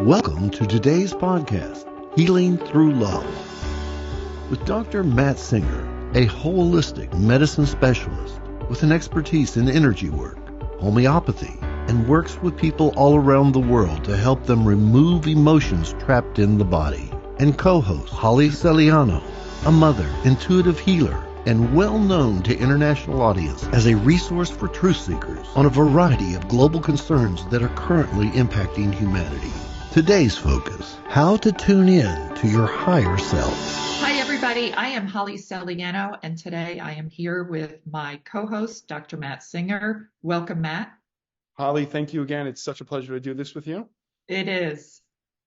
Welcome to today's podcast, Healing Through Love, with Dr. Matt Singer, a holistic medicine specialist with an expertise in energy work, homeopathy, and works with people all around the world to help them remove emotions trapped in the body. And co-host Holly Celliano, a mother, intuitive healer, and well known to international audience as a resource for truth seekers on a variety of global concerns that are currently impacting humanity. Today's focus, how to tune in to your higher self. Hi, everybody. I am Holly Celliano, and today I am here with my co-host, Dr. Matt Singer. Welcome, Matt. Holly, thank you again. It's such a pleasure to do this with you. It is.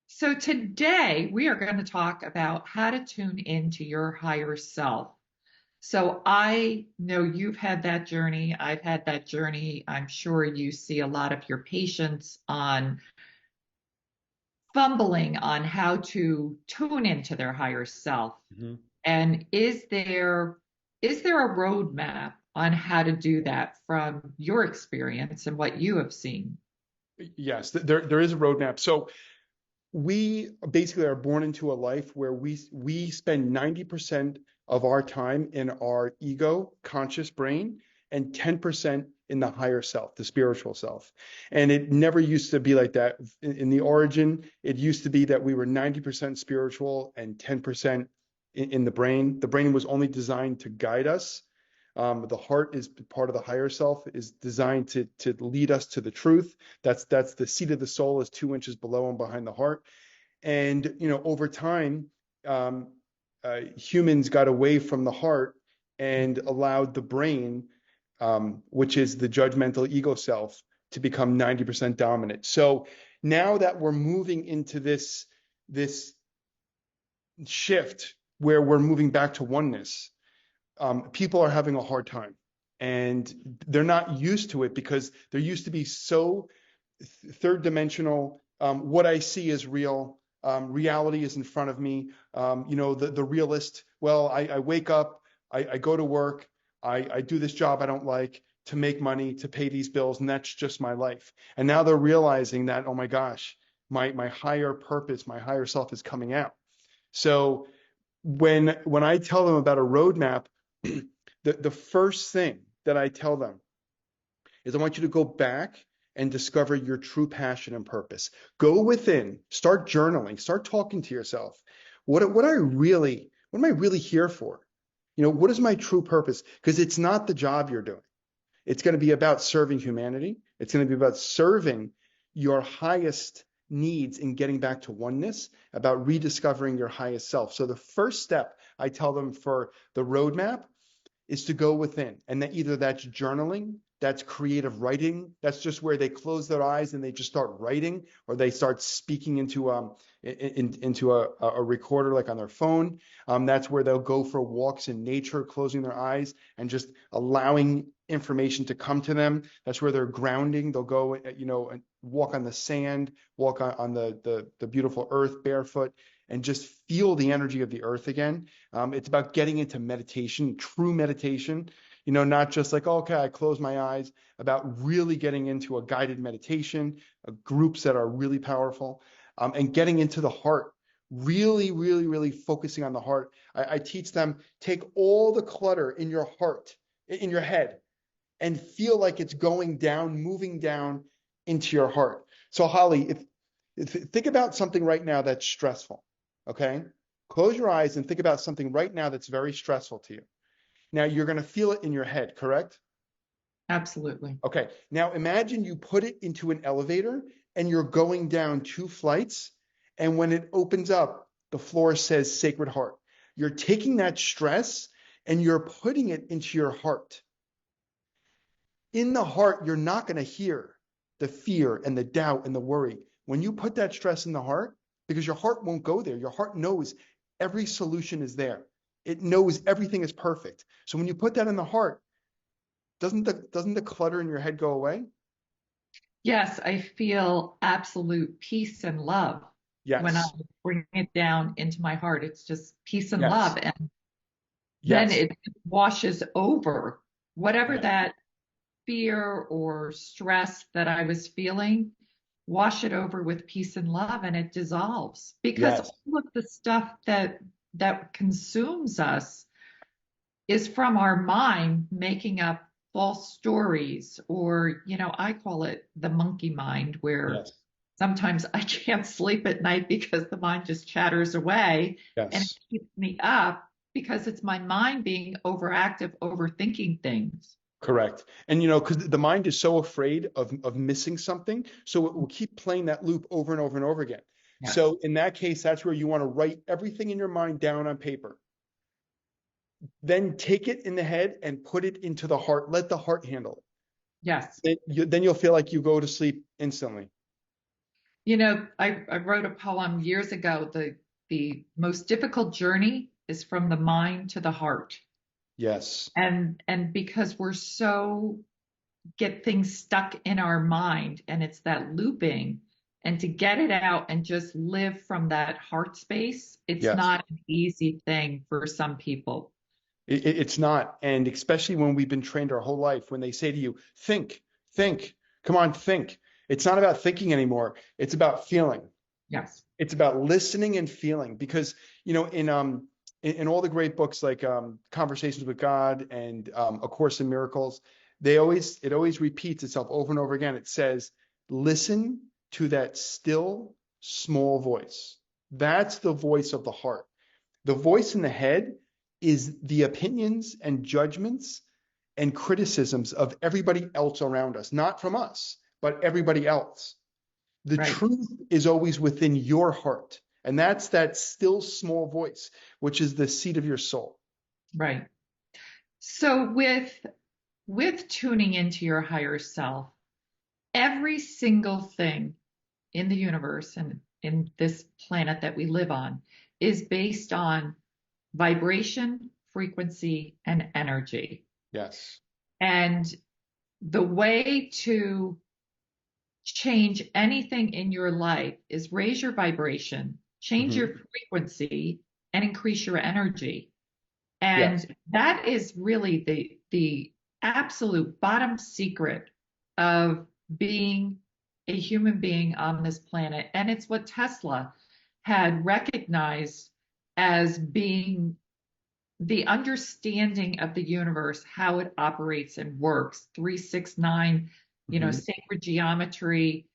So today we are going to talk about how to tune into your higher self. So I know you've had that journey. I've had that journey. I'm sure you see a lot of your patients on fumbling on how to tune into their higher self. Mm-hmm. And is there a roadmap on how to do that from your experience and what you have seen? Yes, there is a roadmap. So we basically are born into a life where we spend 90% of our time in our ego conscious brain and 10% in the higher self, the spiritual self. And it never used to be like that. In the origin, it used to be that we were 90% spiritual and 10% in the brain. The brain was only designed to guide us. The heart is part of the higher self, is designed to lead us to the truth. That's the seat of the soul is 2 inches below and behind the heart. And, over time, humans got away from the heart and allowed the brain, which is the judgmental ego self, to become 90% dominant. So now that we're moving into this shift where we're moving back to oneness, people are having a hard time, and they're not used to it because they're used to be so third dimensional. What I see is real. Reality is in front of me. The realist. Well, I wake up, I go to work, I do this job I don't like to make money, to pay these bills, and that's just my life. And now they're realizing that, oh my gosh, my higher purpose, my higher self is coming out. So when I tell them about a roadmap, the first thing that I tell them is I want you to go back and discover your true passion and purpose. Go within, start journaling, start talking to yourself. What am I really here for? What is my true purpose? Because it's not the job you're doing. It's going to be about serving humanity. It's going to be about serving your highest needs in getting back to oneness, about rediscovering your highest self. So the first step I tell them for the roadmap is to go within, and that either that's journaling, that's creative writing, that's just where they close their eyes and they just start writing, or they start speaking into a recorder like on their phone. That's where they'll go for walks in nature, closing their eyes and just allowing information to come to them. That's where they're grounding. They'll go, and walk on the sand, walk on the beautiful earth barefoot, and just feel the energy of the earth again. It's about getting into meditation, true meditation, not just like, oh, okay, I close my eyes, about really getting into a guided meditation, groups that are really powerful, and getting into the heart, really, really, really focusing on the heart. I teach them, take all the clutter in your heart, in your head, and feel like it's going down, moving down into your heart. So Holly, if think about something right now that's stressful, okay? Close your eyes and think about something right now that's very stressful to you. Now you're going to feel it in your head, correct? Absolutely. Okay. Now imagine you put it into an elevator and you're going down 2 flights, and when it opens up, the floor says Sacred Heart. You're taking that stress and you're putting it into your heart. In the heart, you're not going to hear the fear and the doubt and the worry. When you put that stress in the heart, because your heart won't go there, your heart knows every solution is there. It knows everything is perfect. So when you put that in the heart, doesn't the clutter in your head go away? Yes, I feel absolute peace and love. Yes. When I bring it down into my heart. It's just peace and Yes. love. And Yes. then it washes over whatever Yes. that fear or stress that I was feeling. wash it over with peace and love, and it dissolves, because Yes. all of the stuff that consumes us is from our mind making up false stories, or, I call it the monkey mind, where Yes. sometimes I can't sleep at night because the mind just chatters away, and it Yes. keeps me up because it's my mind being overactive, overthinking things. Correct. And because the mind is so afraid of missing something, so it will keep playing that loop over and over and over again. Yes. So in that case, that's where you want to write everything in your mind down on paper. Then take it in the head and put it into the heart. Let the heart handle Yes. it. Then you'll feel like you go to sleep instantly. I wrote a poem years ago. The most difficult journey is from the mind to the heart. Yes. And because we're so get things stuck in our mind, and it's that looping, and to get it out and just live from that heart space, it's Yes. not an easy thing for some people. It's not. And especially when we've been trained our whole life, when they say to you, think, come on, think. It's not about thinking anymore. It's about feeling. Yes. It's about listening and feeling, because in all the great books like Conversations with God and A Course in Miracles, it always repeats itself over and over again. It says, listen to that still small voice. That's the voice of the heart. The voice in the head is the opinions and judgments and criticisms of everybody else around us, not from us, but everybody else. The Right. truth is always within your heart. And that's that still small voice, which is the seat of your soul. Right. So with tuning into your higher self, every single thing in the universe and in this planet that we live on is based on vibration, frequency, and energy. Yes. And the way to change anything in your life is raise your vibration, change your frequency, and increase your energy. Yes. And that is really the absolute bottom secret of being a human being on this planet. And it's what Tesla had recognized as being the understanding of the universe, how it operates and works, 369, sacred geometry.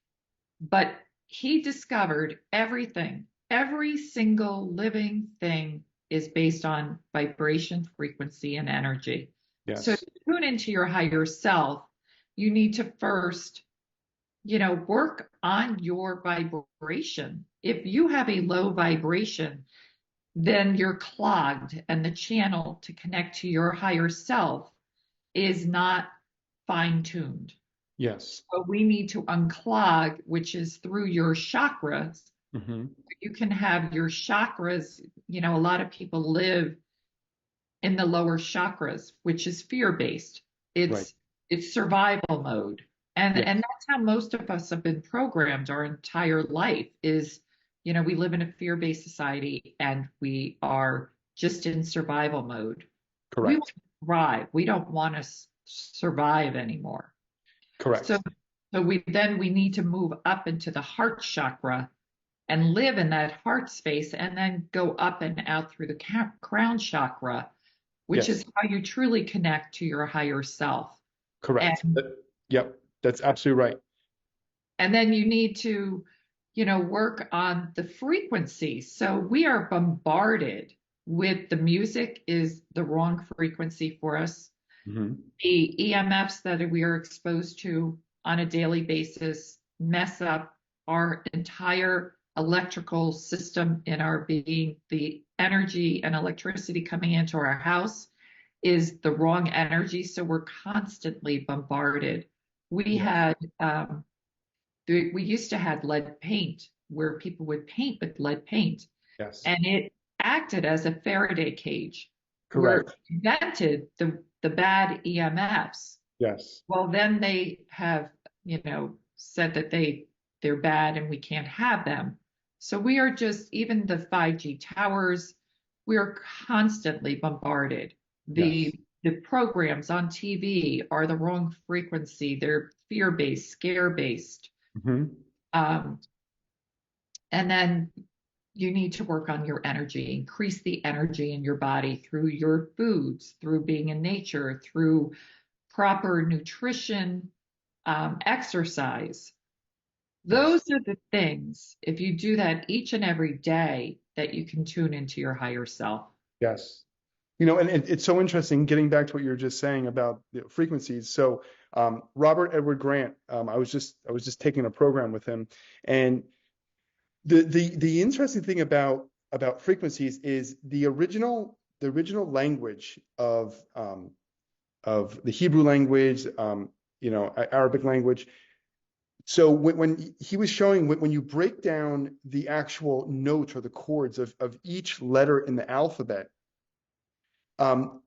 But he discovered every single living thing is based on vibration, frequency, and energy. Yes. So to tune into your higher self, you need to first, work on your vibration. If you have a low vibration, then you're clogged, and the channel to connect to your higher self is not fine tuned. Yes. So we need to unclog, which is through your chakras. You can have your chakras, a lot of people live in the lower chakras, which is fear-based. Right. It's survival mode. And Yes. and that's how most of us have been programmed our entire life is, we live in a fear-based society, and we are just in survival mode. We want Correct. to thrive. We don't want to survive anymore. Correct. So we need to move up into the heart chakra and live in that heart space, and then go up and out through the crown chakra, which Yes. is how you truly connect to your higher self. Correct. And, Yep. That's absolutely right. and then you need to, work on the frequency. So we are bombarded with the music is the wrong frequency for us. The EMFs that we are exposed to on a daily basis mess up our entire electrical system in our being. The energy and electricity coming into our house is the wrong energy, so we're constantly bombarded. We Yes. had we used to have lead paint, where people would paint with lead paint, Yes. and it acted as a Faraday cage, where Correct. it prevented the bad EMFs. Yes. Well, then they have, said that they're bad and we can't have them. So we are just, even the 5G towers, we are constantly bombarded. Yes. The programs on TV are the wrong frequency. They're fear-based, scare-based. Um, and then you need to work on your energy, increase the energy in your body through your foods, through being in nature, through proper nutrition, exercise. Yes. Those are the things, if you do that each and every day, that you can tune into your higher self. Yes. And it's so interesting getting back to what you were just saying about the frequencies. So Robert Edward Grant, I was just taking a program with him, and the interesting thing about frequencies is the original language of the Hebrew language, Arabic language. So when he was showing, when you break down the actual notes or the chords of each letter in the alphabet,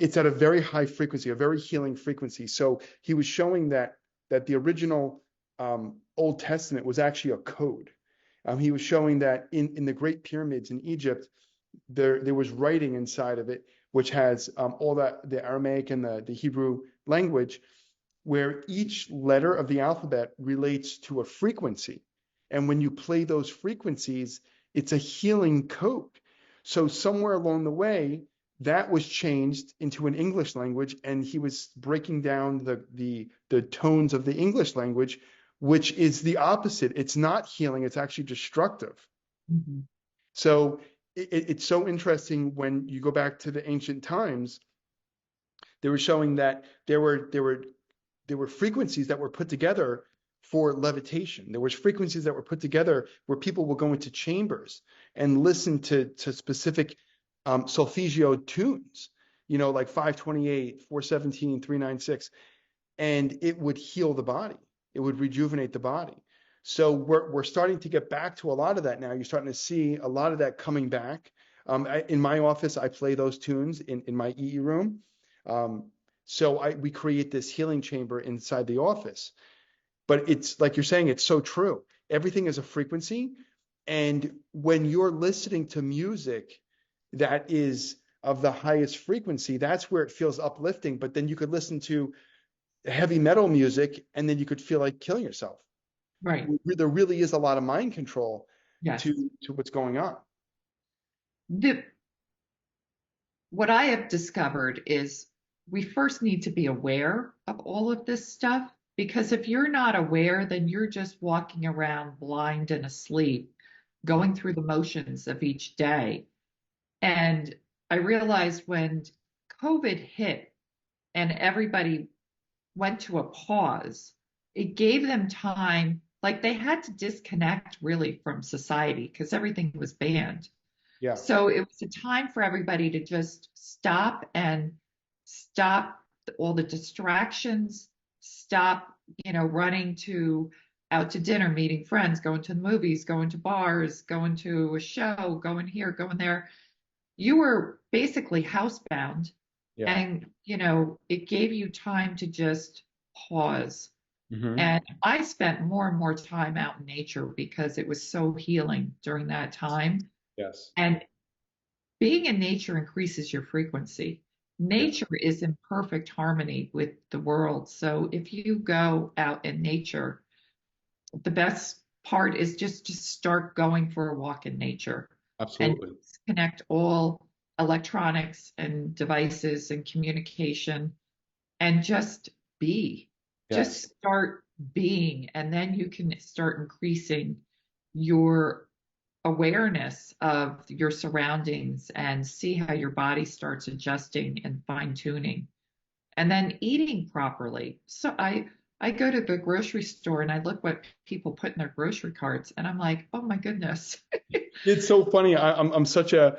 it's at a very high frequency, a very healing frequency. So he was showing that the original Old Testament was actually a code. He was showing that in the Great Pyramids in Egypt, there was writing inside of it, which has all that the Aramaic and the Hebrew language, where each letter of the alphabet relates to a frequency. And when you play those frequencies, it's a healing code. So somewhere along the way, that was changed into an English language, and he was breaking down the tones of the English language, which is the opposite. It's not healing, it's actually destructive. Mm-hmm. So it's so interesting when you go back to the ancient times. They were showing that there were frequencies that were put together for levitation. There was frequencies that were put together where people will go into chambers and listen to specific solfeggio tunes, like 528, 417, 396, and it would heal the body. It would rejuvenate the body. So we're starting to get back to a lot of that now. You're starting to see a lot of that coming back. In my office, I play those tunes in my EE room. So we create this healing chamber inside the office. But it's like you're saying, it's so true. Everything is a frequency. And when you're listening to music that is of the highest frequency, that's where it feels uplifting. But then you could listen to heavy metal music and then you could feel like killing yourself. Right. There really is a lot of mind control Yes. to what's going on. What I have discovered is we first need to be aware of all of this stuff, because if you're not aware, then you're just walking around blind and asleep, going through the motions of each day. And I realized when COVID hit and everybody went to a pause, it gave them time, like they had to disconnect really from society because everything was banned. Yeah. So it was a time for everybody to just stop all the distractions, stop, running out to dinner, meeting friends, going to the movies, going to bars, going to a show, going here, going there. You were basically housebound, Yeah. and, it gave you time to just pause. Mm-hmm. And I spent more and more time out in nature because it was so healing during that time. Yes. And being in nature increases your frequency. Nature is in perfect harmony with the world. So if you go out in nature, the best part is just to start going for a walk in nature and Absolutely. disconnect all electronics and devices and communication and just be. Yes. Just start being, and then you can start increasing your awareness of your surroundings and see how your body starts adjusting and fine tuning, and then eating properly. So I go to the grocery store and I look what people put in their grocery carts, and I'm like, oh my goodness. It's so funny. I'm such a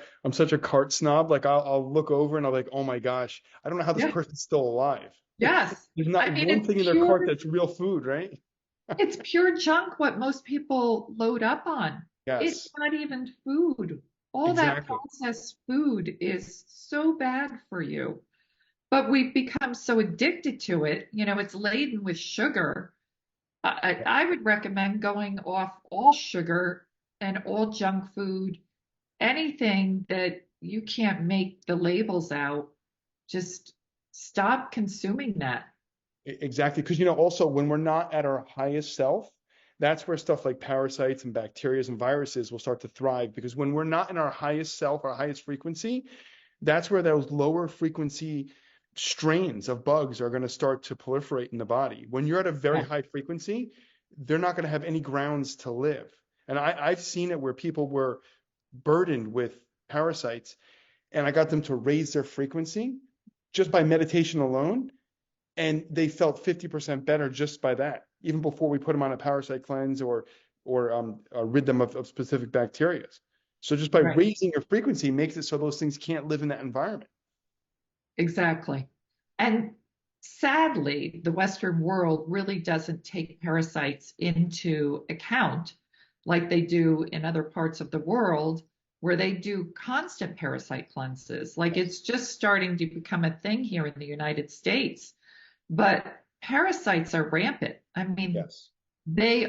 cart snob. Like I'll look over and I'm like, oh my gosh, I don't know how this Yeah. person's still alive. Yes. There's not I mean, one thing in their cart that's real food, right? it's pure junk what most people load up on. It's Yes. not even food. All that Exactly. processed food is so bad for you. But we've become so addicted to it. It's laden with sugar. I would recommend going off all sugar and all junk food, anything that you can't make the labels out. Just stop consuming that. Exactly. Because also when we're not at our highest self, that's where stuff like parasites and bacteria and viruses will start to thrive, because when we're not in our highest self, our highest frequency, that's where those lower frequency strains of bugs are going to start to proliferate in the body. When you're at a very Yeah. high frequency, they're not going to have any grounds to live. And I've seen it where people were burdened with parasites, and I got them to raise their frequency just by meditation alone, and they felt 50% better just by that, even before we put them on a parasite cleanse or rid them of specific bacteria. So just by Right. raising your frequency makes it so those things can't live in that environment. Exactly. And sadly, the Western world really doesn't take parasites into account like they do in other parts of the world where they do constant parasite cleanses. Like it's just starting to become a thing here in the United States. But parasites are rampant. I mean, Yes. they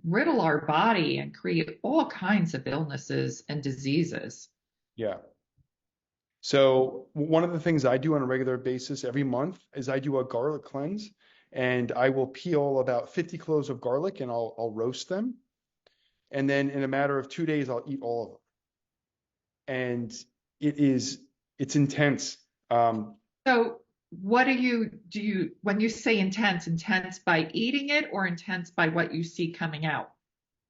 riddle our body and create all kinds of illnesses and diseases. Yeah. So one of the things I do on a regular basis every month is I do a garlic cleanse, and I will peel about 50 cloves of garlic and I'll roast them. And then in a matter of 2 days, I'll eat all of them. And it's intense. So what when you say intense by eating it or intense by what you see coming out?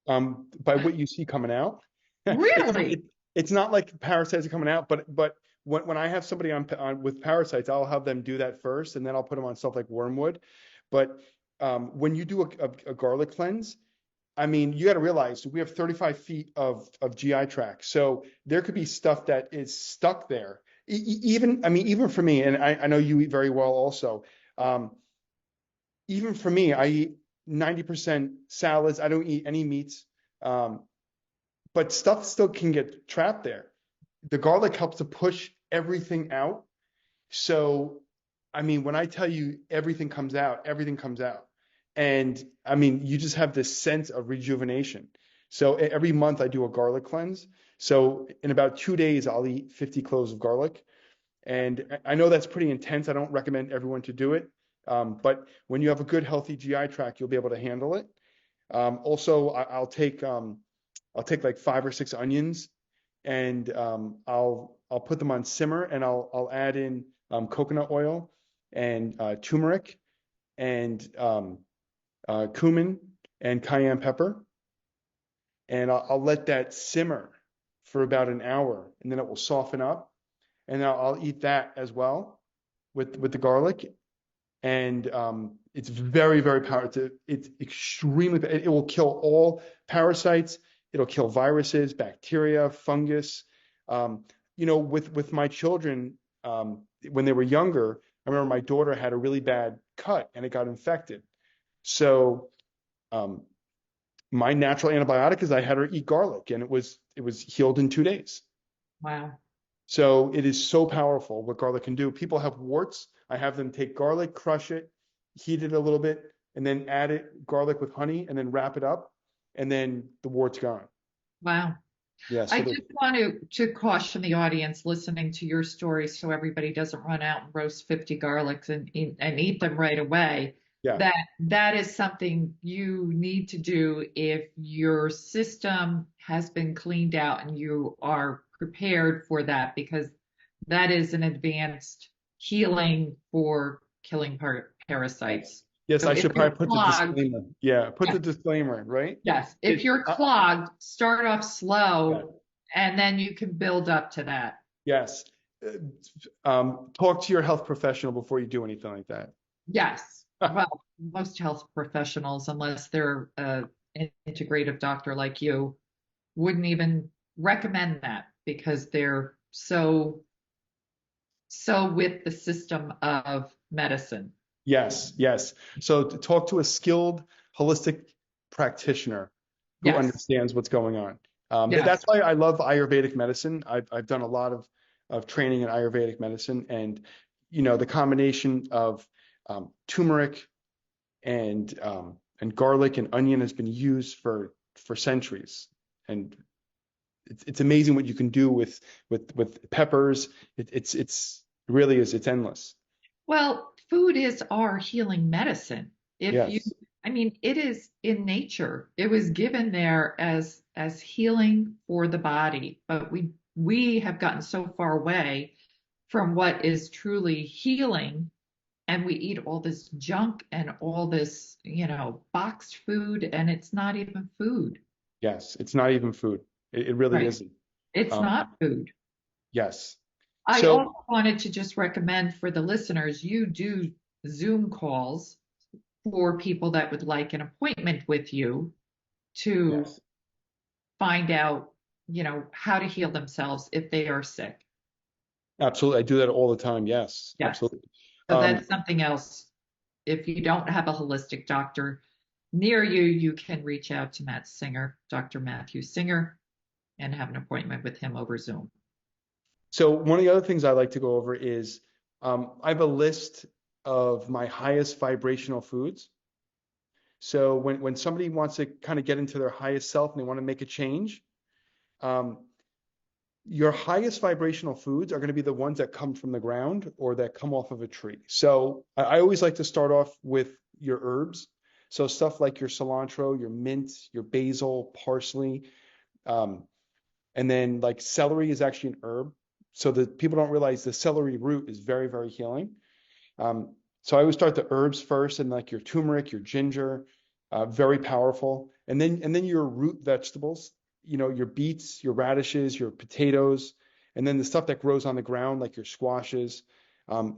By what you see coming out. Really? It's not like parasites are coming out, but when I have somebody on with parasites, I'll have them do that first, and then I'll put them on stuff like wormwood. But when you do a garlic cleanse, I mean, you got to realize we have 35 feet of GI tract, so there could be stuff that is stuck there. Even for me, and I know you eat very well also. Even for me, I eat 90% salads. I don't eat any meats. But stuff still can get trapped there. The garlic helps to push everything out. So, I mean, when I tell you everything comes out, everything comes out. And I mean, you just have this sense of rejuvenation. So every month I do a garlic cleanse. So in about 2 days, I'll eat 50 cloves of garlic. And I know that's pretty intense. I don't recommend everyone to do it. But when you have a good, healthy GI tract, you'll be able to handle it. Also, I'll take like 5 or 6 onions, and I'll put them on simmer, and I'll add in coconut oil and turmeric and cumin and cayenne pepper, and I'll let that simmer for about an hour, and then it will soften up, and I'll eat that as well with the garlic. And it's very, very powerful. It's extremely, it will kill all parasites. It'll kill viruses, bacteria, fungus. With my children, when they were younger, I remember my daughter had a really bad cut and it got infected. So my natural antibiotic is I had her eat garlic, and it was healed in 2 days. Wow. So it is so powerful what garlic can do. People have warts. I have them take garlic, crush it, heat it a little bit, and then add it garlic with honey, and then wrap it up, and then the wart's gone. Wow. Yeah. I So just want to caution the audience listening to your story so everybody doesn't run out and roast 50 garlics and eat them right away. yeah, That is something you need to do if your system has been cleaned out and you are prepared for that, because that is an advanced healing for killing parasites. yes, So I if should you're probably put the clogged, disclaimer. Yeah, put yeah, the disclaimer, right? yes, if you're Yeah. clogged, start off slow and then you can build up to that. Yes. Talk to your health professional before you do anything like that. Yes. Well, most health professionals, unless they're an integrative doctor like you, wouldn't even recommend that because they're so with the system of medicine. Yes, yes. So to talk to a skilled holistic practitioner who Yes. understands what's going on. Yes. That's why I love Ayurvedic medicine. I've done a lot of training in Ayurvedic medicine, and the combination of turmeric and garlic and onion has been used for centuries, and it's amazing what you can do with peppers. It's really is, it's endless. Well, food is our healing medicine. If you, Yes. I mean, it is in nature. It was given there as healing for the body, but we have gotten so far away from what is truly healing, and we eat all this junk and all this, boxed food, and it's not even food. Yes, it's not even food. It really Right. isn't. It's Um, not food. yes. I So also wanted to just recommend for the listeners, you do Zoom calls for people that would like an appointment with you to yes, find out, how to heal themselves if they are sick. absolutely. I do that all the time. Yes, Yes. absolutely. So Um, that's something else. If you don't have a holistic doctor near you, you can reach out to Matt Singer, Dr. Matthew Singer, and have an appointment with him over Zoom. so one of the other things I like to go over is I have a list of my highest vibrational foods. So when somebody wants to kind of get into their highest self and they want to make a change, um, your highest vibrational foods are going to be the ones that come from the ground or that come off of a tree. So I always like to start off with your herbs. So stuff like your cilantro, your mint, your basil, parsley, um, and then like celery is actually an herb. So that people don't realize the celery root is very, very healing. So I always start the herbs first, and like your turmeric, your ginger, very powerful. And then your root vegetables, your beets, your radishes, your potatoes, and then the stuff that grows on the ground, like your squashes,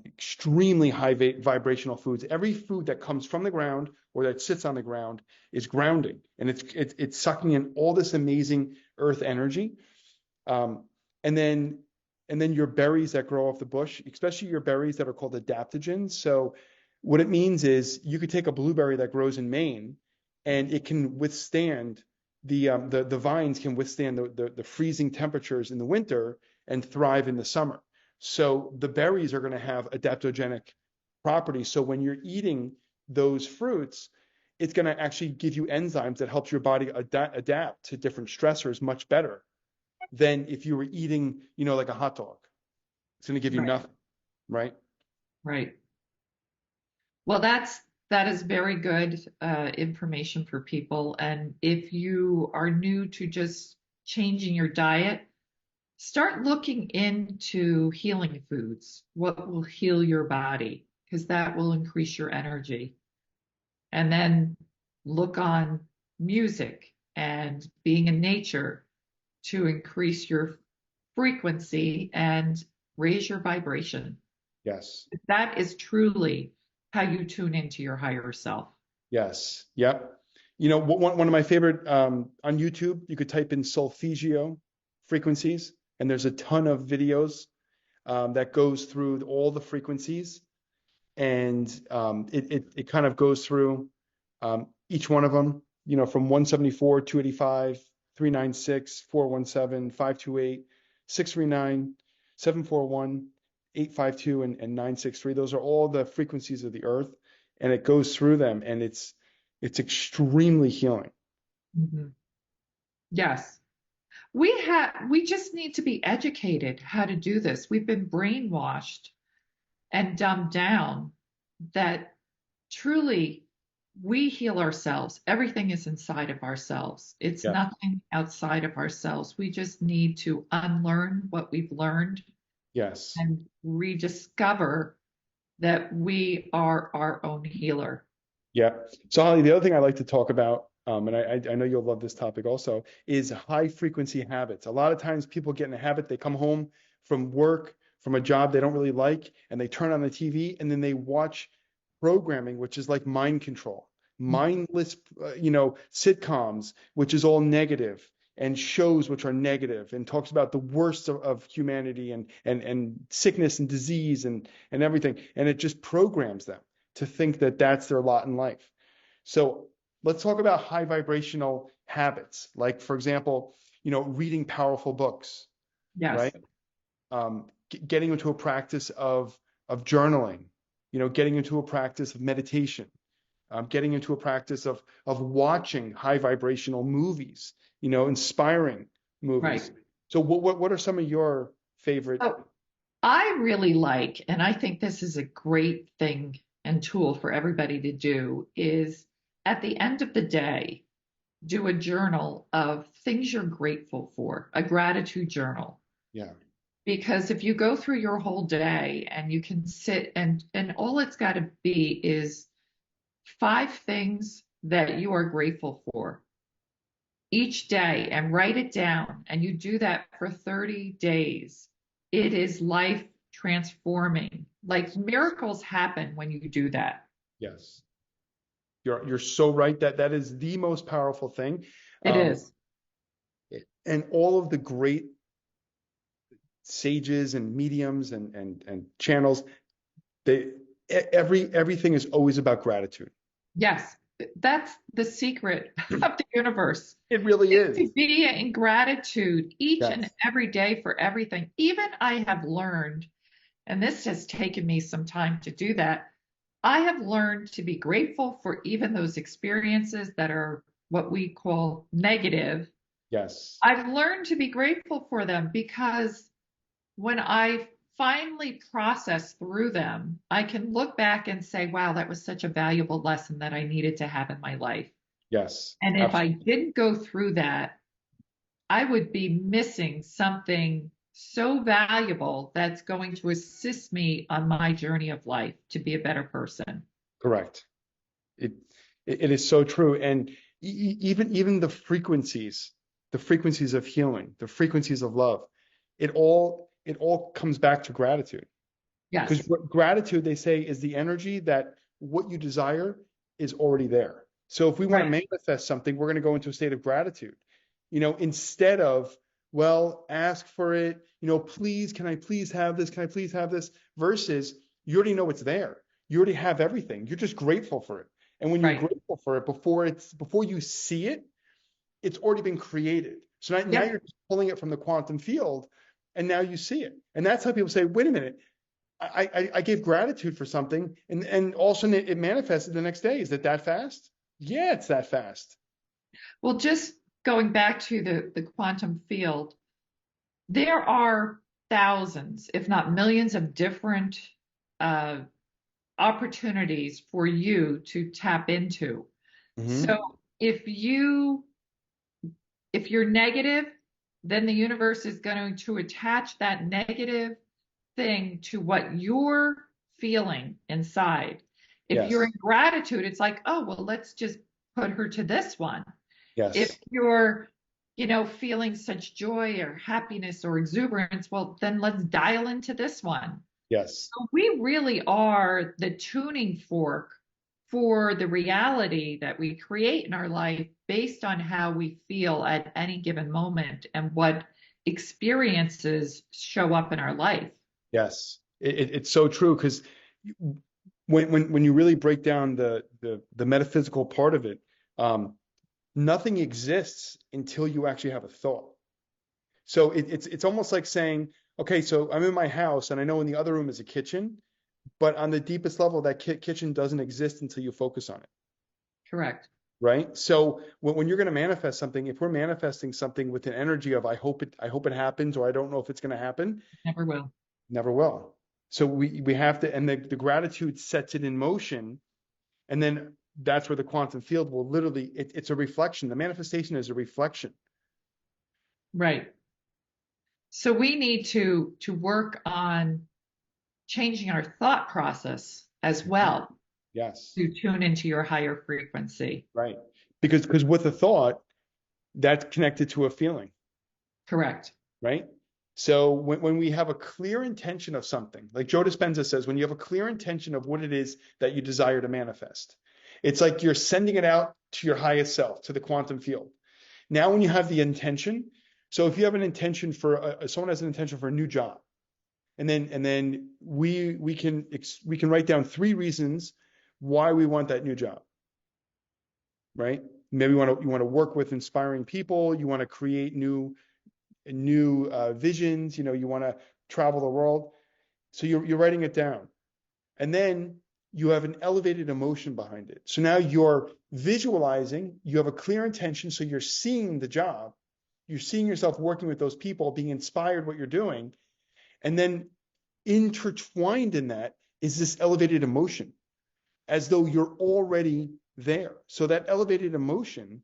extremely high vibrational foods. Every food that comes from the ground or that sits on the ground is grounding, and it's sucking in all this amazing earth energy. Um, and then and then your berries that grow off the bush, especially your berries that are called adaptogens. So what it means is you could take a blueberry that grows in Maine, and it can withstand the vines can withstand the freezing temperatures in the winter and thrive in the summer. So the berries are going to have adaptogenic properties. So when you're eating those fruits, it's going to actually give you enzymes that helps your body adapt to different stressors much better than if you were eating, like a hot dog. It's going to give you Right. nothing, right? Right. Well, that is very good information for people. And if you are new to just changing your diet, start looking into healing foods. What will heal your body? Because that will increase your energy. And then look on music and being in nature to increase your frequency and raise your vibration. Yes. That is truly how you tune into your higher self. Yes. Yep. One of my favorite on YouTube, you could type in solfeggio frequencies, and there's a ton of videos that goes through all the frequencies, and it kind of goes through each one of them, from 174, 285, 396, 417, 528, 639, 741, 852, and 963. Those are all the frequencies of the earth, and it goes through them, and it's extremely healing. Mhm. Yes. We just need to be educated how to do this. We've been brainwashed and dumbed down that truly we heal ourselves. Everything is inside of ourselves. It's Yeah. nothing outside of ourselves. We just need to unlearn what we've learned Yes. and rediscover that we are our own healer. Yeah. So Holly, the other thing I like to talk about, and I know you'll love this topic also, is high frequency habits. A lot of times people get in a habit, they come home from work, from a job they don't really like, and they turn on the TV and then they watch programming, which is like mind control, mindless, sitcoms, which is all negative, and shows which are negative, and talks about the worst of humanity and sickness and disease and everything, and it just programs them to think that that's their lot in life. So let's talk about high vibrational habits, like for example, reading powerful books, Yes. right? Getting into a practice of journaling, getting into a practice of meditation, getting into a practice of watching high vibrational movies, inspiring Right. movies. So what are some of your favorite? Oh, I really like, and I think this is a great thing and tool for everybody to do, is at the end of the day, do a journal of things you're grateful for, a gratitude journal. Yeah. Because if you go through your whole day and you can sit and all it's got to be is 5 things that you are grateful for each day and write it down, and you do that for 30 days, it is life transforming. Like miracles happen when you do that. Yes. You're so right. That is the most powerful thing. It is. And all of the great sages and mediums and channels, everything is always about gratitude. Yes, that's the secret of the universe. It really is. To be in gratitude each Yes. and every day for everything. Even I have learned, and this has taken me some time to do that, I have learned to be grateful for even those experiences that are what we call negative. Yes. I've learned to be grateful for them because when I finally process through them, I can look back and say, wow, that was such a valuable lesson that I needed to have in my life. Yes. And if I Absolutely. didn't go through that, I would be missing something so valuable that's going to assist me on my journey of life to be a better person. Correct. It is so true. And even the frequencies of healing, the frequencies of love, it all comes back to gratitude. Because Yes. gratitude, they say, is the energy that what you desire is already there. So if we want to Right. manifest something, we're going to go into a state of gratitude. Instead of, well, ask for it, please, can I please have this? Can I please have this? Versus you already know it's there. You already have everything. You're just grateful for it. And when you're Right. grateful for it, before you see it, it's already been created. So now Yes. you're just pulling it from the quantum field, and now you see it. And that's how people say, wait a minute, I gave gratitude for something, and all of a sudden it manifested the next day. Is it that fast? Yeah, it's that fast. Well, just going back to the quantum field, there are thousands, if not millions, of different uh, opportunities for you to tap into. Hmm. So if you're negative, then the universe is going to attach that negative thing to what you're feeling inside. If you're in Yes. gratitude, it's like, oh, well, let's just put her to this one. If Yes. you're, feeling such joy or happiness or exuberance, well, then let's dial into this one. Yes. So we really are the tuning fork for the reality that we create in our life based on how we feel at any given moment and what experiences show up in our life. Yes. It's so true, because when you really break down the metaphysical part of it, nothing exists until you actually have a thought. So it's almost like saying, okay, so I'm in my house and I know in the other room is a kitchen, but on the deepest level, that kitchen doesn't exist until you focus on it, Correct. right? So when you're going to manifest something, if we're manifesting something with an energy of I hope it happens, or I don't know if it's going to happen, Never will. never will. So we have to, and the gratitude sets it in motion, and then that's where the quantum field will literally, it's a reflection. The manifestation is a reflection. Right. So we need to work on changing our thought process as well Yes, to tune into your higher frequency. right. Because with a thought, that's connected to a feeling, Correct. right? So when we have a clear intention of something, like Joe Dispenza says, when you have a clear intention of what it is that you desire to manifest, it's like you're sending it out to your highest self, to the quantum field. Now, when you have the intention, so if you have an intention for someone has an intention for a new job, and then we can write down 3 reasons why we want that new job, right? Maybe you want to work with inspiring people, you want to create new visions, you want to travel the world. So you're writing it down, and then you have an elevated emotion behind it. So now you're visualizing, you have a clear intention, so you're seeing the job, you're seeing yourself working with those people, being inspired what you're doing, and then intertwined in that is this elevated emotion, as though you're already there. So that elevated emotion,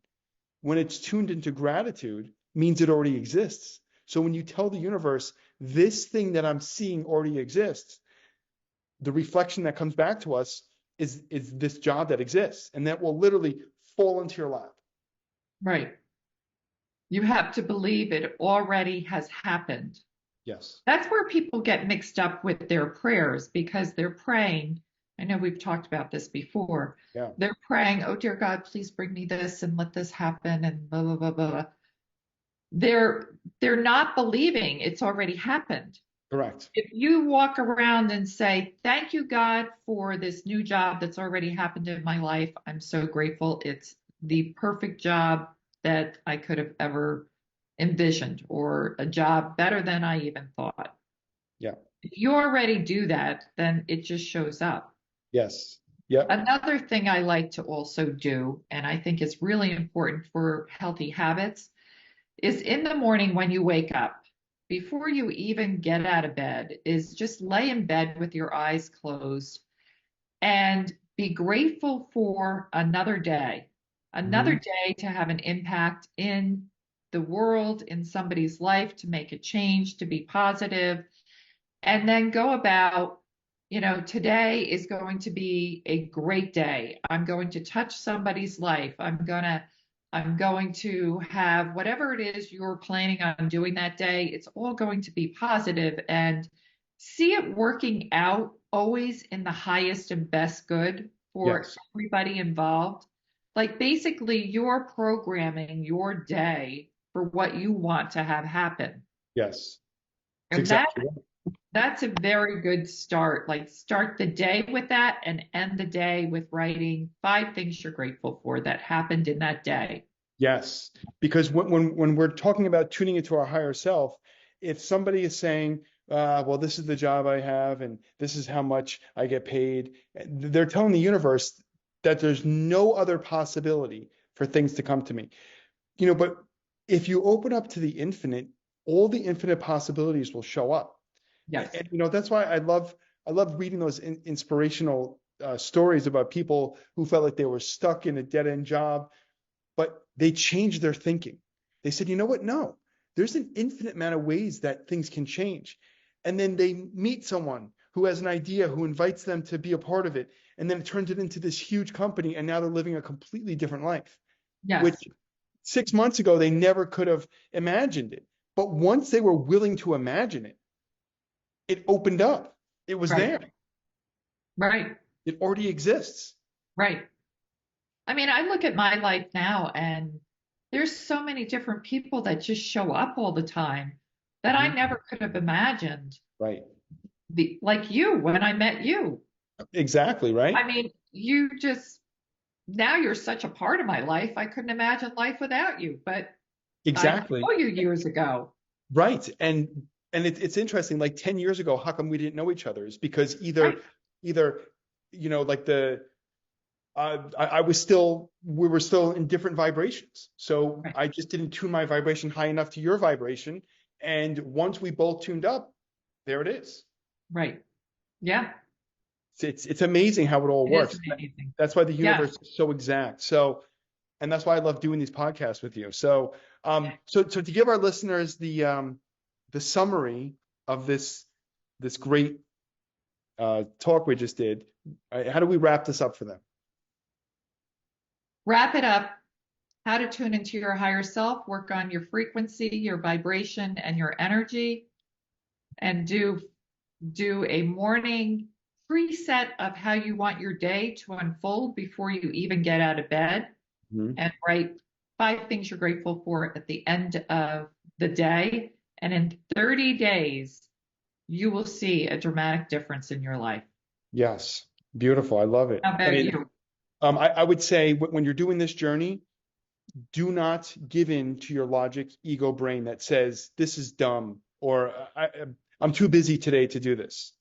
when it's tuned into gratitude, means it already exists. So when you tell the universe, this thing that I'm seeing already exists, the reflection that comes back to us is this job that exists, and that will literally fall into your lap. Right. You have to believe it already has happened. Yes. That's where people get mixed up with their prayers because they're praying. I know we've talked about this before. Yeah. They're praying, oh dear God, please bring me this and let this happen and blah, blah, blah, blah. They're not believing it's already happened. Correct. If you walk around and say, thank you, God, for this new job that's already happened in my life. I'm so grateful. It's the perfect job that I could have ever envisioned, or a job better than I even thought. Yeah. If you already do that, then it just shows up. Yes. Yep. Another thing I like to also do, and I think is really important for healthy habits, is in the morning when you wake up, before you even get out of bed, is just lay in bed with your eyes closed and be grateful for another day, another day to have an impact in the world, in somebody's life, to make a change, to be positive, and then go about, today is going to be a great day. I'm going to touch somebody's life. I'm going to have whatever it is you're planning on doing that day. It's all going to be positive, and see it working out always in the highest and best good for Yes. everybody involved. Like basically you're programming your day for what you want to have happen. Yes. It's And exactly right. that's a very good start. Like start the day with that and end the day with writing 5 things you're grateful for that happened in that day. Yes. Because when we're talking about tuning into our higher self, if somebody is saying, well, this is the job I have and this is how much I get paid, they're telling the universe that there's no other possibility for things to come to me. But if you open up to the infinite, all the infinite possibilities will show up. Yes. And that's why I love reading those inspirational stories about people who felt like they were stuck in a dead-end job, but they changed their thinking. They said, you know what? No, there's an infinite amount of ways that things can change. And then they meet someone who has an idea, who invites them to be a part of it. And then it turns it into this huge company. And now they're living a completely different life, Yes. which 6 months ago, they never could have imagined it. But once they were willing to imagine it, it opened up. It was there. Right. It already exists. Right. I mean, I look at my life now and there's so many different people that just show up all the time that I never could have imagined. Right. Like you, when I met you. Exactly, right? I mean, now you're such a part of my life. I couldn't imagine life without you, but Exactly. I know you years ago. Right. And it's interesting, like 10 years ago, how come we didn't know each other? Is because either, like we were still in different vibrations. So Right. I just didn't tune my vibration high enough to your vibration. And once we both tuned up, there it is. Right. Yeah. It's amazing how it all works. It is amazing. That's why the universe is so exact. So, and that's why I love doing these podcasts with you. So, so to give our listeners the summary of this great talk we just did, how do we wrap this up for them? Wrap it up. How to tune into your higher self, work on your frequency, your vibration, and your energy, and do a morning preset of how you want your day to unfold before you even get out of bed, and write 5 things you're grateful for at the end of the day. And in 30 days, you will see a dramatic difference in your life. Yes. Beautiful. I love it. How about you? I would say when you're doing this journey, do not give in to your logic, ego brain that says this is dumb, or I'm too busy today to do this.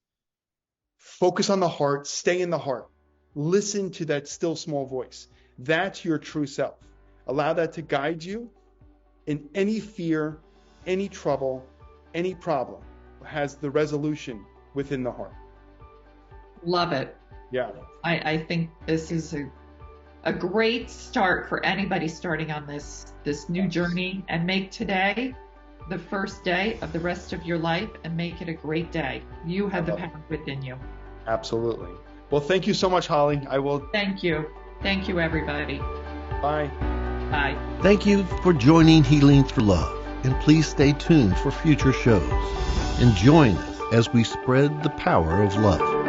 Focus on the heart, stay in the heart. Listen to that still small voice. That's your true self. Allow that to guide you in any fear, any trouble, any problem. Has the resolution within the heart. Love it. Yeah. I think this is a great start for anybody starting on this new journey, and make today the first day of the rest of your life, and make it a great day. You have the power within you. Absolutely. Well, thank you so much, Holly. I will. Thank you. Thank you, everybody. Bye. Bye. Thank you for joining Healing Through Love, and please stay tuned for future shows. And join us as we spread the power of love.